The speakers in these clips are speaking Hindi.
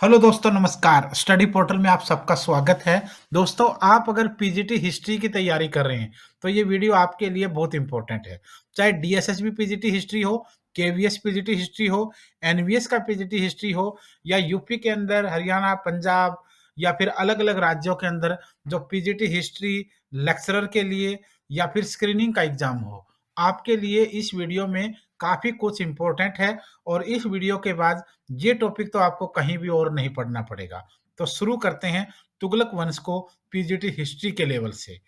हेलो दोस्तों, नमस्कार। स्टडी पोर्टल में आप सबका स्वागत है। दोस्तों, आप अगर पीजीटी हिस्ट्री की तैयारी कर रहे हैं तो ये वीडियो आपके लिए बहुत इंपॉर्टेंट है। चाहे डीएसएसबी पीजीटी हिस्ट्री हो, केवीएस पीजीटी हिस्ट्री हो, एनवीएस का पीजीटी हिस्ट्री हो या यूपी के अंदर हरियाणा, पंजाब या फिर अलग-अलग राज्यों के अंदर जो पीजीटी हिस्ट्री लेक्चरर के लिए या फिर स्क्रीनिंग का एग्जाम हो, आपके लिए इस वीडियो में काफ़ी कुछ इंपॉर्टेंट है और इस वीडियो के बाद ये टॉपिक तो आपको कहीं भी और नहीं पढ़ना पड़ेगा। तो शुरू करते हैं तुगलक वंश को पीजीटी हिस्ट्री के लेवल से।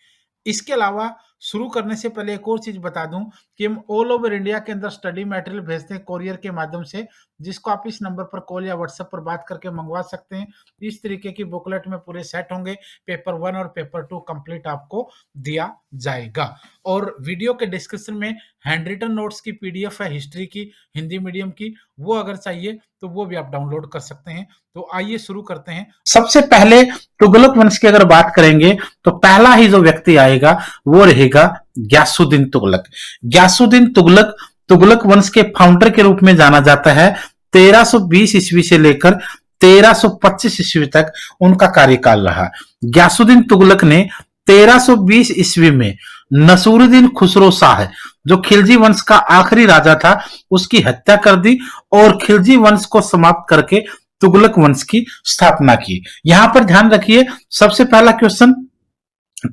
इसके अलावा शुरू करने से पहले एक और चीज़ बता दूँ कि हम ऑल ओवर इंडिया के अंदर स्टडी मटेरियल भेजते हैं कोरियर के माध्यम से, जिसको आप इस नंबर पर कॉल या व्हाट्सएप पर बात करके मँगवा सकते हैं। इस तरीके की बुकलेट में पूरे सेट होंगे, पेपर 1 और पेपर 2 कंप्लीट आपको दिया जाएगा। और वीडियो के डिस्क्रिप्शन में हैंड रिटन नोट्स की पीडीएफ है हिस्ट्री की, हिंदी मीडियम की, वो अगर चाहिए तो वो भी आप डाउनलोड कर सकते हैं। तो आइए शुरू करते हैं। सबसे पहले तुगलक वंश की अगर बात करेंगे तो पहला ही जो व्यक्ति आएगा वो रहेगा ग्यासुद्दीन तुगलक। ग्यासुद्दीन तुगलक तुगलक वंश के फाउंडर के रूप में जाना जाता है। 1320 ईस्वी से लेकर 1325 ईस्वी तक उनका कार्यकाल रहा। ग्यासुद्दीन तुगलक ने 1320 ईस्वी में नसूरुद्दीन खुसरो शाह, जो खिलजी वंश का आखिरी राजा था, उसकी हत्या कर दी और खिलजी वंश को समाप्त करके तुगलक वंश की स्थापना की। यहां पर ध्यान रखिए, सबसे पहला क्वेश्चन,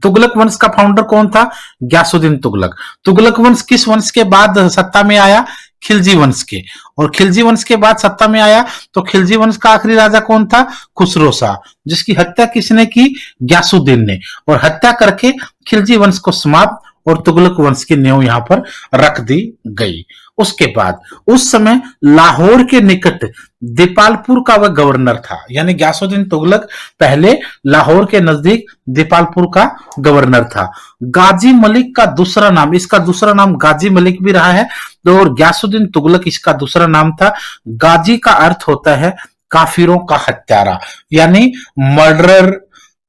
तुगलक वंश का फाउंडर कौन था? ग्यासुद्दीन तुगलक। तुगलक वंश किस वंश के बाद सत्ता में आया? खिलजी वंश के। और खिलजी वंश के बाद सत्ता में आया तो खिलजी वंश का आखिरी राजा कौन था? खुसरो शाह, जिसकी हत्या किसने की? ग्यासुद्दीन ने। और हत्या करके खिलजी वंश को समाप्त और तुगलक वंश की नींव यहां पर रख दी गई। उसके बाद उस समय लाहौर के निकट दीपालपुर का वह गवर्नर था, यानी ग्यासुद्दीन तुगलक पहले लाहौर के नजदीक दीपालपुर का गवर्नर था। गाजी मलिक का दूसरा नाम, इसका दूसरा नाम गाजी मलिक भी रहा है, तो और ग्यासुद्दीन तुगलक इसका दूसरा नाम था। गाजी का अर्थ होता है काफिरों का हत्यारा, यानी मर्डरर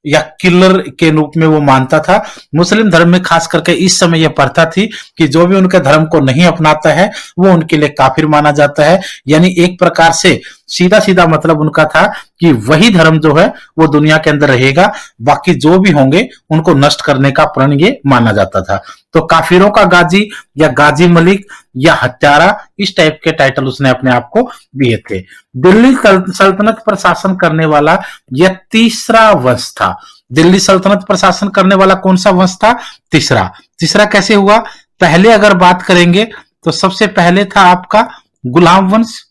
या किलर के रूप में वो मानता था। मुस्लिम धर्म में खास करके इस समय यह प्रथा थी कि जो भी उनके धर्म को नहीं अपनाता है वो उनके लिए काफिर माना जाता है। यानी एक प्रकार से सीधा सीधा मतलब उनका था कि वही धर्म जो है वो दुनिया के अंदर रहेगा, बाकी जो भी होंगे उनको नष्ट करने का प्रण ये माना जाता था। तो काफिरों का गाजी या गाजी मलिक या हत्यारा, इस टाइप के टाइटल उसने अपने आप को दिए थे। दिल्ली सल्तनत पर शासन करने वाला यह तीसरा वंश था। दिल्ली सल्तनत पर शासन करने वाला कौन सा वंश था? तीसरा। तीसरा कैसे हुआ? पहले अगर बात करेंगे तो सबसे पहले था आपका गुलाम वंश,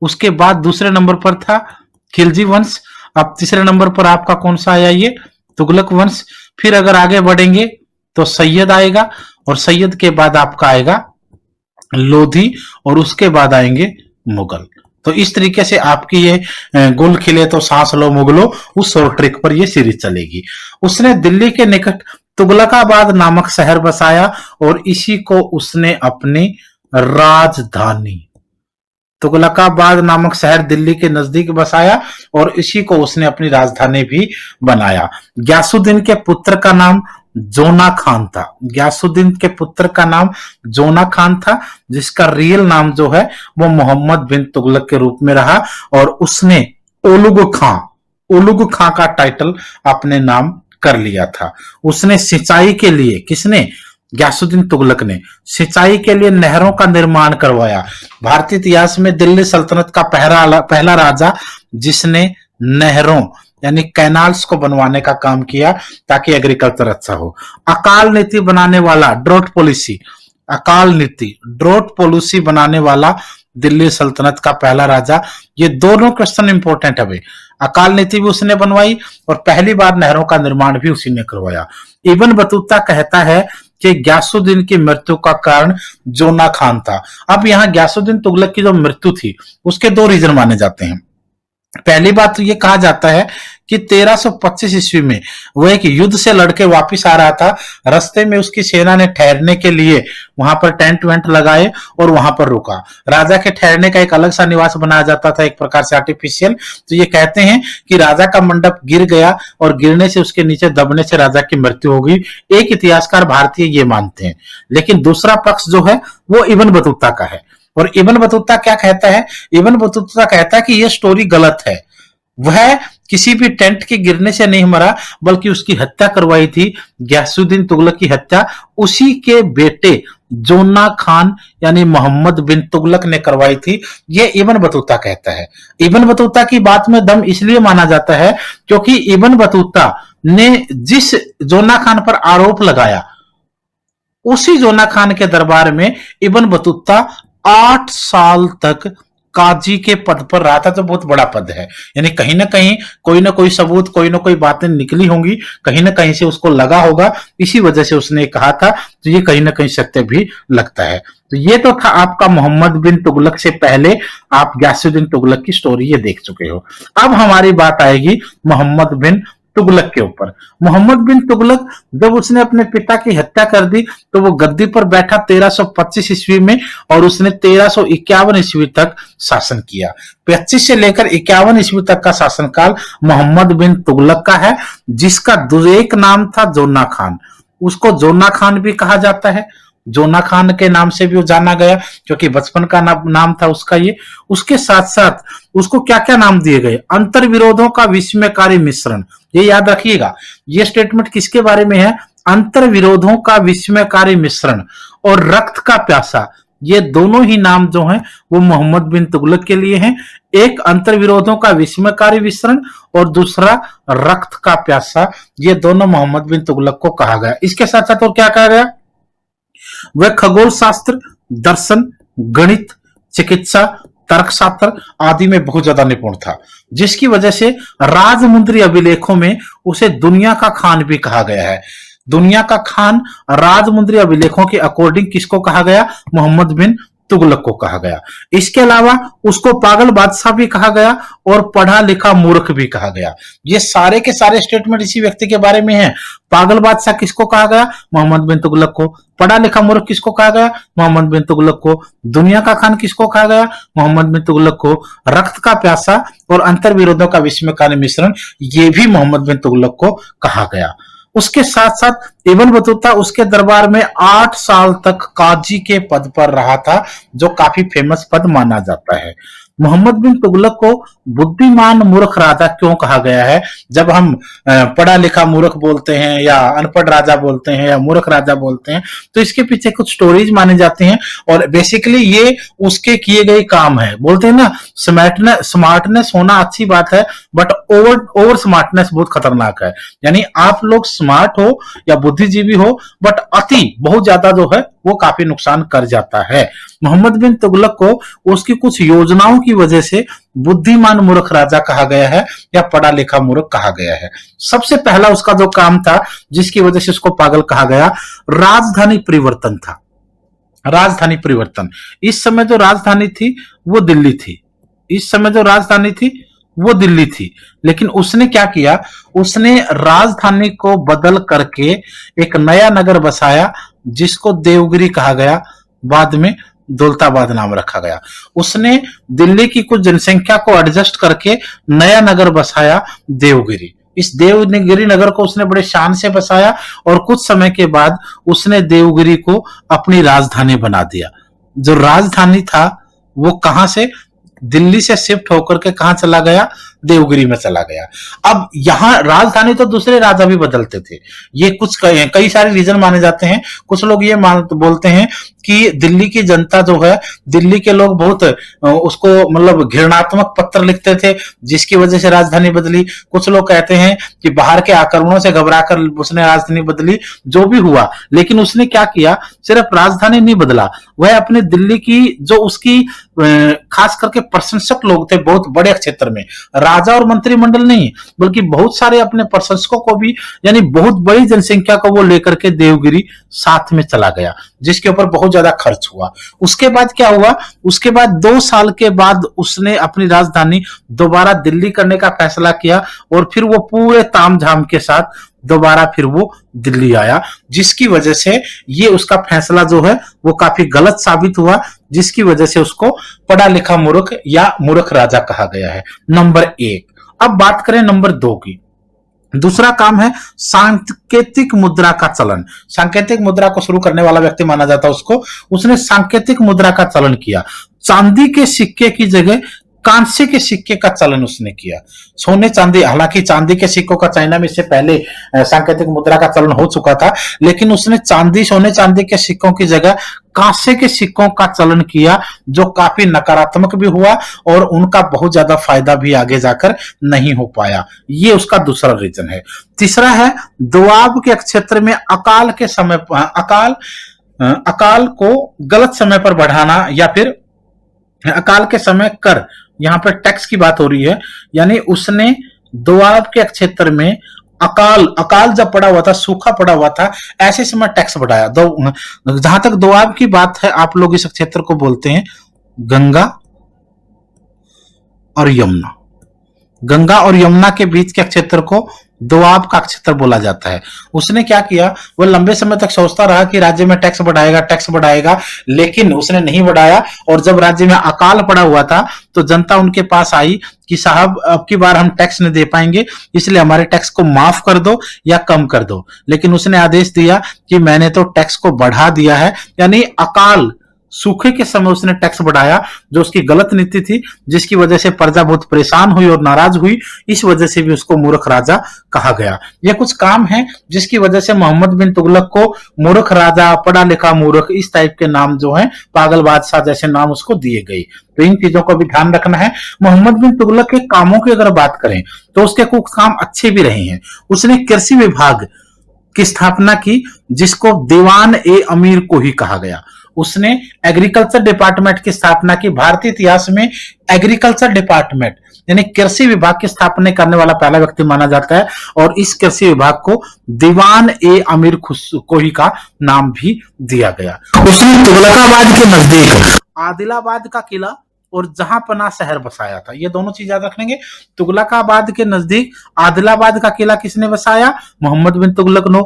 उसके बाद दूसरे नंबर पर था खिलजी वंश, अब तीसरे नंबर पर आपका कौन सा आया? ये तुगलक वंश। फिर अगर आगे बढ़ेंगे तो सैयद आएगा और सैयद के बाद आपका आएगा लोधी और उसके बाद आएंगे मुगल। तो इस तरीके से आपकी ये गुल खिले तो सांस लो मुगलो, उस और ट्रिक पर ये सीरीज चलेगी। उसने दिल्ली के निकट तुगलकाबाद नामक शहर बसाया और इसी को उसने अपनी राजधानी, तुगलकाबाद नामक शहर दिल्ली के नजदीक बसाया और इसी को उसने अपनी राजधानी भी बनाया। ग्यासुद्दीन के पुत्र का नाम जोना खान था। ग्यासुद्दीन के पुत्र का नाम जोना खान था, जिसका रियल नाम जो है वो मोहम्मद बिन तुगलक के रूप में रहा और उसने उलुग खां का टाइटल अपने नाम कर लिया था। उसने सिंचाई के लिए, किसने? ग्यासुद्दीन तुगलक ने सिंचाई के लिए नहरों का निर्माण करवाया। भारतीय इतिहास में दिल्ली सल्तनत का पहला राजा जिसने नहरों यानी कैनाल्स को बनवाने का काम किया ताकि एग्रीकल्चर अच्छा हो। अकाल नीति बनाने वाला, ड्रोट पॉलिसी बनाने वाला दिल्ली सल्तनत का पहला राजा। ये दोनों क्वेश्चन इंपॉर्टेंट है भाई। अकाल नीति भी उसने बनवाई और पहली बार नहरों का निर्माण भी उसी ने करवाया। इब्न बतूता कहता है कि ग्यासुद्दीन की मृत्यु का कारण जोना खान था। अब यहाँ ग्यासुद्दीन तुगलक की जो मृत्यु थी उसके दो रीजन माने जाते हैं। पहली बात तो ये कहा जाता है कि 1325 ईस्वी में वो एक युद्ध से लड़के वापस आ रहा था। रास्ते में उसकी सेना ने ठहरने के लिए वहां पर टेंट वेंट लगाए और वहां पर रुका। राजा के ठहरने का एक अलग सा निवास बनाया जाता था, एक प्रकार से आर्टिफिशियल। तो ये कहते हैं कि राजा का मंडप गिर गया और गिरने से उसके नीचे दबने से राजा की मृत्यु हो गई। एक इतिहासकार भारतीय ये मानते हैं, लेकिन दूसरा पक्ष जो है वो इब्न बतूता का है। और इब्न बतूता क्या कहता है? इब्न बतूता कहता है कि यह स्टोरी गलत है। वह किसी भी टेंट के गिरने से नहीं मरा, बल्कि उसकी हत्या करवाई थी, गयासुद्दीन तुगलक की हत्या उसी के बेटे जोना खान यानी मोहम्मद बिन तुगलक ने करवाई थी। ये इब्न बतूता कहता है। इब्न बतूता की बात में दम इसलिए माना जाता है क्योंकि इब्न बतूता ने जिस जोना खान पर आरोप लगाया, उसी जोना खान के दरबार में इब्न बतूता 8 साल तक काजी के पद पर रहा था। तो बहुत बड़ा पद है, यानी कहीं ना कोई सबूत, कोई ना कोई बातें निकली होंगी, कहीं ना कहीं से उसको लगा होगा, इसी वजह से उसने कहा था। तो ये कहीं ना कहीं सत्य भी लगता है। तो ये तो था आपका मोहम्मद बिन तुगलक से पहले आप गयासुद्दीन तुगलक की स्टोरी ये देख चुके हो। अब हमारी बात आएगी मोहम्मद बिन तुगलक के ऊपर। मोहम्मद बिन तुगलक जब उसने अपने पिता की हत्या कर दी तो वो गद्दी पर बैठा 1325 ईस्वी में, और उसने 1351 ईस्वी तक शासन किया। 25 से लेकर 51 ईस्वी तक का शासनकाल मोहम्मद बिन तुगलक का है, जिसका एक नाम था जोना खान। उसको जोना खान भी कहा जाता है, जोना खान के नाम से भी वो जाना गया क्योंकि बचपन का नाम था उसका ये। उसके साथ साथ उसको क्या क्या नाम दिए गए, अंतर विरोधों का विस्मयकारी मिश्रण। ये याद रखिएगा, ये स्टेटमेंट किसके बारे में है, अंतर विरोधों का विस्मयकारी मिश्रण और रक्त का प्यासा। ये दोनों ही नाम जो हैं वो मोहम्मद बिन तुगलक के लिए हैं। एक अंतर विरोधों का विस्मयकारी मिश्रण और दूसरा रक्त का प्यासा, ये दोनों मोहम्मद बिन तुगलक को कहा गया। इसके साथ साथ और क्या कहा गया, वह खगोल शास्त्र, दर्शन, गणित, चिकित्सा, तर्कशास्त्र आदि में बहुत ज्यादा निपुण था, जिसकी वजह से राजमुंद्री अभिलेखों में उसे दुनिया का खान भी कहा गया है। दुनिया का खान राजमुंद्री अभिलेखों के अकॉर्डिंग किसको कहा गया, मोहम्मद बिन तुगलक को कहा गया। इसके अलावा उसको पागल बादशाह भी कहा गया और पढ़ा लिखा मूर्ख भी कहा गया। ये सारे के सारे स्टेटमेंट इसी व्यक्ति के बारे में है। पागल बादशाह किसको कहा गया, मोहम्मद बिन तुगलक को। पढ़ा लिखा मूर्ख किसको कहा गया, मोहम्मद बिन तुगलक को। दुनिया का खान किसको कहा गया, मोहम्मद बिन तुगलक को। रक्त का प्यासा और अंतर विरोधों का विस्मयकारी मिश्रण, ये भी मोहम्मद बिन तुगलक को कहा गया। उसके साथ साथ इब्न बतूता उसके दरबार में 8 साल तक काजी के पद पर रहा था, जो काफी फेमस पद माना जाता है। मोहम्मद बिन तुगलक को बुद्धिमान मूर्ख राजा क्यों कहा गया है। जब हम पढ़ा लिखा मूर्ख बोलते हैं या अनपढ़ राजा बोलते हैं या मूर्ख राजा बोलते हैं, तो इसके पीछे कुछ स्टोरीज माने जाते हैं और बेसिकली ये उसके किए गए काम है। बोलते हैं ना, स्मार्टनेस होना अच्छी बात है, बट ओवर स्मार्टनेस बहुत खतरनाक है। यानी आप लोग स्मार्ट हो या बुद्धिजीवी हो, बट अति बहुत ज्यादा जो है वो काफी नुकसान कर जाता है। मोहम्मद बिन तुगलक को उसकी कुछ योजनाओं की वजह से बुद्धिमान मूर्ख राजा कहा गया है या पढ़ा लिखा मूर्ख कहा गया है। सबसे पहला उसका जो काम था जिसकी वजह से उसको पागल कहा गया, राजधानी परिवर्तन था। राजधानी परिवर्तन, इस समय जो राजधानी थी वो दिल्ली थी। इस समय जो राजधानी थी वो दिल्ली थी, लेकिन उसने क्या किया, उसने राजधानी को बदल करके एक नया नगर बसाया जिसको देवगिरी कहा गया, बाद में दौलताबाद नाम रखा गया। उसने दिल्ली की कुछ जनसंख्या को एडजस्ट करके नया नगर बसाया देवगिरी। इस देवगिरी नगर को उसने बड़े शान से बसाया और कुछ समय के बाद उसने देवगिरी को अपनी राजधानी बना दिया। जो राजधानी था वो कहां से, दिल्ली से शिफ्ट होकर के कहां चला गया, देवगिरी में चला गया। अब यहां राजधानी तो दूसरे राजा भी बदलते थे, ये कुछ कई सारे रीजन माने जाते हैं। कुछ लोग ये बोलते हैं कि दिल्ली की जनता जो है, दिल्ली के लोग बहुत उसको मतलब घृणात्मक पत्र लिखते थे जिसकी वजह से राजधानी बदली। कुछ लोग कहते हैं कि बाहर के आक्रमणों से घबराकर उसने राजधानी बदली। जो भी हुआ, लेकिन उसने क्या किया, सिर्फ राजधानी नहीं बदला, वह अपने दिल्ली की जो उसकी खास करके प्रशंसक लोग थे बहुत बड़े क्षेत्र में, राजा और मंत्रिमंडल नहीं बल्कि बहुत सारे अपने प्रशंसकों को भी, यानी बहुत बड़ी जनसंख्या को वो लेकर के देवगिरी साथ में चला गया, जिसके ऊपर बहुत ज्यादा खर्च हुआ। उसके बाद क्या हुआ, उसके बाद 2 साल के बाद उसने अपनी राजधानी दोबारा दिल्ली करने का फैसला किया और फिर वो पूरे तामझाम के साथ दोबारा फिर वो दिल्ली आया, जिसकी वजह से ये उसका फैसला जो है वो काफी गलत साबित हुआ, जिसकी वजह से उसको पढ़ा लिखा मूर्ख या मूर्ख राजा कहा गया है। नंबर 1। अब बात करें नंबर 2 की। दूसरा काम है सांकेतिक मुद्रा का चलन। सांकेतिक मुद्रा को शुरू करने वाला व्यक्ति माना जाता है उसको, उसने सांकेतिक मुद्रा का चलन किया। चांदी के सिक्के की जगह कांसे के सिक्के का चलन उसने किया। सोने चांदी, हालांकि चांदी के सिक्कों का चाइना में इससे पहले सांकेतिक मुद्रा का चलन हो चुका था, लेकिन उसने सोने चांदी के सिक्कों की जगह कांसे के सिक्कों का चलन किया, जो काफी नकारात्मक भी हुआ और उनका बहुत ज्यादा फायदा भी आगे जाकर नहीं हो पाया। ये उसका दूसरा रीजन है। तीसरा है दोआब के क्षेत्र में अकाल के समय अकाल को गलत समय पर बढ़ाना, या फिर अकाल के समय कर, यहां पर टैक्स की बात हो रही है, यानी उसने दोआब के क्षेत्र में अकाल जब पड़ा हुआ था, सूखा पड़ा हुआ था, ऐसे समय टैक्स बढ़ाया। जहां तक दोआब की बात है, आप लोग इस क्षेत्र को बोलते हैं गंगा और यमुना। गंगा और यमुना के बीच के क्षेत्र को दोआब का क्षेत्र बोला जाता है। उसने क्या किया, वो लंबे समय तक सोचता रहा कि राज्य में टैक्स बढ़ाएगा, लेकिन उसने नहीं बढ़ाया। और जब राज्य में अकाल पड़ा हुआ था तो जनता उनके पास आई कि साहब अब की बार हम टैक्स नहीं दे पाएंगे, इसलिए हमारे टैक्स को माफ कर दो या कम कर दो। लेकिन उसने आदेश दिया कि मैंने तो टैक्स को बढ़ा दिया है, यानी अकाल सूखे के समय उसने टैक्स बढ़ाया, जो उसकी गलत नीति थी, जिसकी वजह से प्रजा बहुत परेशान हुई और नाराज हुई। इस वजह से भी उसको मूर्ख राजा कहा गया। ये कुछ काम है जिसकी वजह से मोहम्मद बिन तुगलक को मूर्ख राजा, पढ़ा लिखा मूर्ख, इस टाइप के नाम जो है, पागल बादशाह जैसे नाम उसको दिए गए। तो इन चीजों का भी ध्यान रखना है। मोहम्मद बिन तुगलक के कामों की अगर बात करें तो उसके कुछ काम अच्छे भी रहे हैं। उसने कृषि विभाग की स्थापना की, जिसको दीवान ए अमीर को ही कहा गया। उसने एग्रीकल्चर डिपार्टमेंट की स्थापना की। भारतीय इतिहास में एग्रीकल्चर डिपार्टमेंट यानी कृषि विभाग की स्थापना करने वाला पहला व्यक्ति माना जाता है, और इस कृषि विभाग को दीवान ए अमीर कोही का नाम भी दिया गया। उसने तुगलकाबाद के नजदीक आदिलाबाद का किला और जहांपना शहर बसाया था। ये दोनों चीज याद रखेंगे। तुगलकाबाद के नजदीक आदिलाबाद का किला किसने बसाया? मोहम्मद बिन तुगलक ने।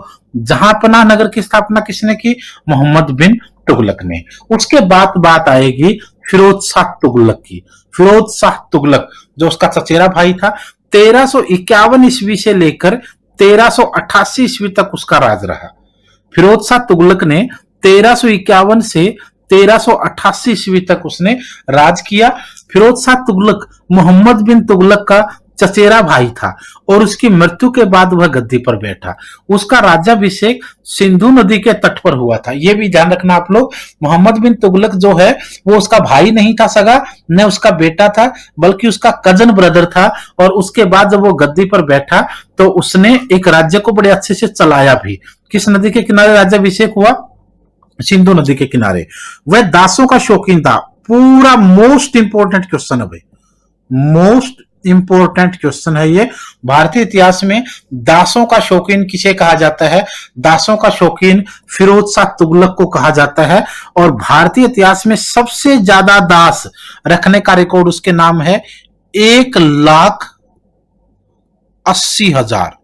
जहांपना नगर की स्थापना किसने की? मोहम्मद बिन तुगलक ने। उसके बाद बात आएगी फिरोज शाह तुगलक की। फिरोज शाह तुगलक जो उसका चचेरा भाई था, 1351 ईस्वी से लेकर 1388 ईस्वी तक उसका राज रहा। फिरोज शाह तुगलक ने 1351 से 1388 ईस्वी तक उसने राज किया। फिरोज शाह तुगलक मोहम्मद बिन तुगलक का चचेरा भाई था और उसकी मृत्यु के बाद वह गद्दी पर बैठा। उसका राज्याभिषेक सिंधु नदी के तट पर हुआ था। यह भी ध्यान रखना आप लोग। मोहम्मद बिन तुगलक जो है वो उसका भाई नहीं था सगा, न उसका बेटा था, बल्कि उसका कजन ब्रदर था। और उसके बाद जब वो गद्दी पर बैठा तो उसने एक राज्य को बड़े अच्छे से चलाया भी। किस नदी के किनारे राज्याभिषेक हुआ? सिंधु नदी के किनारे। वह दासों का शौकीन था। पूरा मोस्ट इंपोर्टेंट क्वेश्चन है भाई, मोस्ट इंपोर्टेंट क्वेश्चन है ये। भारतीय इतिहास में दासों का शौकीन किसे कहा जाता है? दासों का शौकीन फिरोज शाह तुगलक को कहा जाता है। और भारतीय इतिहास में सबसे ज्यादा दास रखने का रिकॉर्ड उसके नाम है 1,80,000।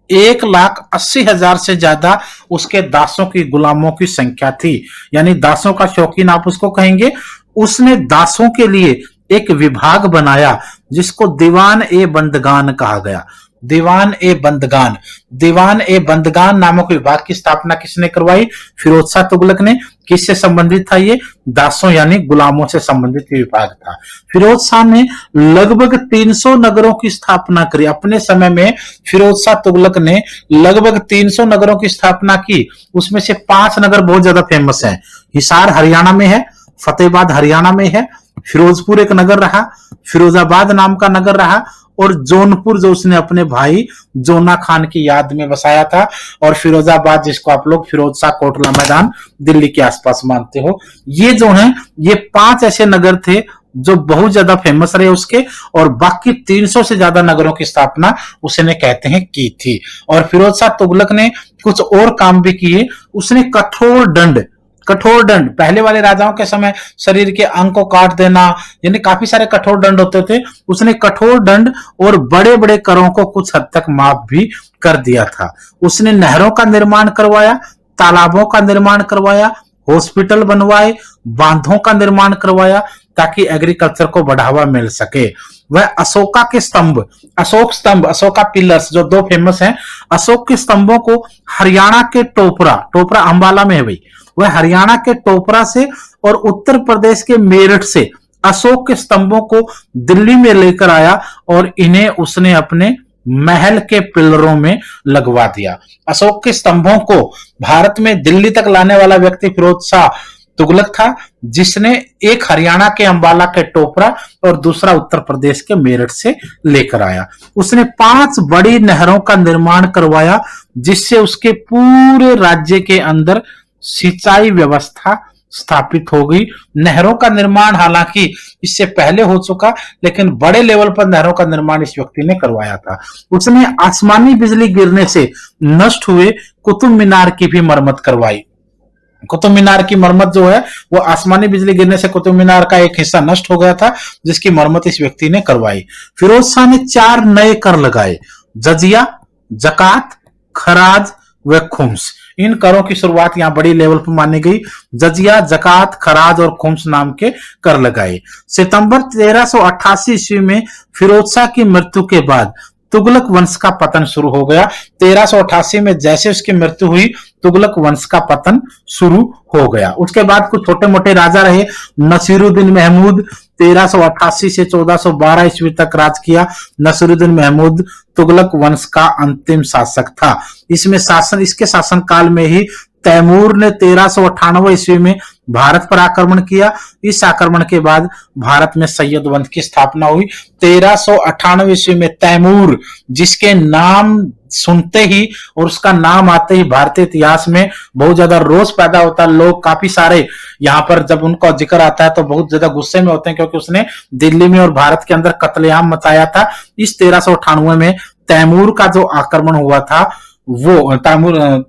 1,80,000 से ज्यादा उसके दासों की, गुलामों की संख्या थी। यानी दासों का शौकीन आप उसको कहेंगे। उसने दासों के लिए एक विभाग बनाया जिसको दीवान ए बंदगान कहा गया। दीवान ए बंदगान। दीवान ए बंदगान नामक विभाग की स्थापना किसने करवाई? फिरोज शाह तुगलक ने। किससे संबंधित था ये? दासों यानी गुलामों से संबंधित विभाग था। फिरोज शाह ने लगभग 300 नगरों की स्थापना करी। अपने समय में फिरोज शाह तुगलक ने लगभग 300 नगरों की स्थापना की। उसमें से 5 नगर बहुत ज्यादा फेमस हैं। हिसार हरियाणा में है, फतेहाबाद हरियाणा में है, फिरोजपुर एक नगर रहा, फिरोजाबाद नाम का नगर रहा, और जौनपुर जो उसने अपने भाई जोना खान की याद में बसाया था, और फिरोजाबाद जिसको आप लोग फिरोज शाह कोटला मैदान दिल्ली के आसपास मानते हो। ये जो है ये 5 ऐसे नगर थे जो बहुत ज्यादा फेमस रहे उसके, और बाकी 300 से ज्यादा नगरों की स्थापना उसने कहते हैं की थी। और फिरोज शाह तुगलक ने कुछ और काम भी किए। उसने कठोर दंड पहले वाले राजाओं के समय शरीर के अंग को काट देना, यानी काफी सारे कठोर दंड होते थे। उसने कठोर दंड और बड़े बड़े करों को कुछ हद तक माफ भी कर दिया था। उसने नहरों का निर्माण करवाया, तालाबों का निर्माण करवाया, हॉस्पिटल बनवाए, बांधों का निर्माण करवाया ताकि एग्रीकल्चर को बढ़ावा मिल सके। वह अशोका के स्तंभ, अशोका पिलर्स जो 2 फेमस हैं, अशोक के स्तंभों को हरियाणा के टोपरा अंबाला में है भाई, वह हरियाणा के टोपरा से और उत्तर प्रदेश के मेरठ से अशोक के स्तंभों को दिल्ली में लेकर आया और इन्हें उसने अपने महल के पिलरों में लगवा दिया। अशोक के स्तंभों को भारत में दिल्ली तक लाने वाला व्यक्ति फिरोज शाह तुगलक था, जिसने एक हरियाणा के अंबाला के टोपरा और दूसरा उत्तर प्रदेश के मेरठ से लेकर आया। उसने 5 बड़ी नहरों का निर्माण करवाया, जिससे उसके पूरे राज्य के अंदर सिंचाई व्यवस्था स्थापित हो गई। नहरों का निर्माण हालांकि इससे पहले हो चुका, लेकिन बड़े लेवल पर नहरों का निर्माण इस व्यक्ति ने करवाया था। उसने आसमानी बिजली गिरने से नष्ट हुए कुतुब मीनार की भी मरम्मत करवाई। कुतुब मीनार की मरम्मत जो है वो आसमानी बिजली गिरने से कुतुब मीनार का एक हिस्सा नष्ट हो गया था, जिसकी मरम्मत इस व्यक्ति ने करवाई। फिरोज शाह ने 4 नए कर लगाए, जजिया, जकात, खराज व खुम्स। इन करों की शुरुआत यहां बड़ी लेवल पर मानी गई। जजिया, जकात, खराज और खुम्स नाम के कर लगाए। सितंबर 1388 ईस्वी में फिरोज शाह की मृत्यु के बाद तुगलक वंश का पतन शुरू हो गया। 1388 में जैसे उसकी मृत्यु हुई, तुगलक वंश का पतन शुरू हो गया। उसके बाद कुछ छोटे मोटे राजा रहे। नसीरुद्दीन महमूद 1388 से 1412 ईस्वी तक राज किया। नसीरुद्दीन महमूद तुगलक वंश का अंतिम शासक था। इसके शासन काल में ही तैमूर ने 1398 ईस्वी में भारत पर आक्रमण किया। इस आक्रमण के बाद भारत में सैयद वंश की स्थापना हुई। 1398 ईस्वी में तैमूर, जिसके नाम सुनते ही और उसका नाम आते ही भारतीय इतिहास में बहुत ज्यादा रोष पैदा होता है। लोग काफी सारे यहाँ पर जब उनका जिक्र आता है तो बहुत ज्यादा गुस्से में होते हैं, क्योंकि उसने दिल्ली में और भारत के अंदर कत्लेआम मचाया था। इस 1398 में तैमूर का जो आक्रमण हुआ था, वो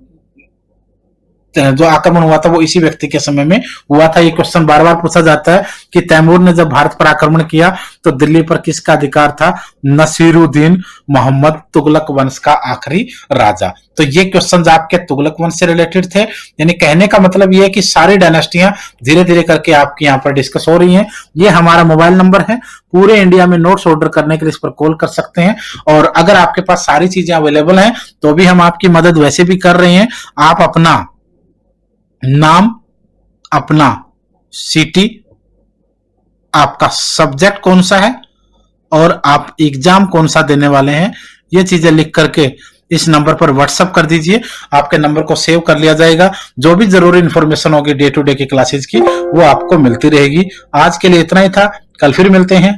जो आक्रमण हुआ था वो इसी व्यक्ति के समय में हुआ था। ये क्वेश्चन बार बार पूछा जाता है कि तैमूर ने जब भारत पर आक्रमण किया तो दिल्ली पर किसका अधिकार था? नसीरुद्दीन मोहम्मद, तुगलक वंश का आखिरी राजा। तो ये क्वेश्चन आपके तुगलक वंश से रिलेटेड थे। यानी कहने का मतलब ये है कि सारी डायनेस्टियां धीरे धीरे करके आपकी यहाँ पर डिस्कस हो रही हैं। ये हमारा मोबाइल नंबर है, पूरे इंडिया में नोट्स ऑर्डर करने के लिए इस पर कॉल कर सकते हैं। और अगर आपके पास सारी चीजें अवेलेबल हैं तो भी हम आपकी मदद वैसे भी कर रहे हैं। आप अपना नाम, अपना सिटी, आपका सब्जेक्ट कौन सा है और आप एग्जाम कौन सा देने वाले हैं, ये चीजें लिख करके इस नंबर पर व्हाट्सएप कर दीजिए। आपके नंबर को सेव कर लिया जाएगा। जो भी जरूरी इंफॉर्मेशन होगी डे टू डे की क्लासेज की, वो आपको मिलती रहेगी। आज के लिए इतना ही था, कल फिर मिलते हैं।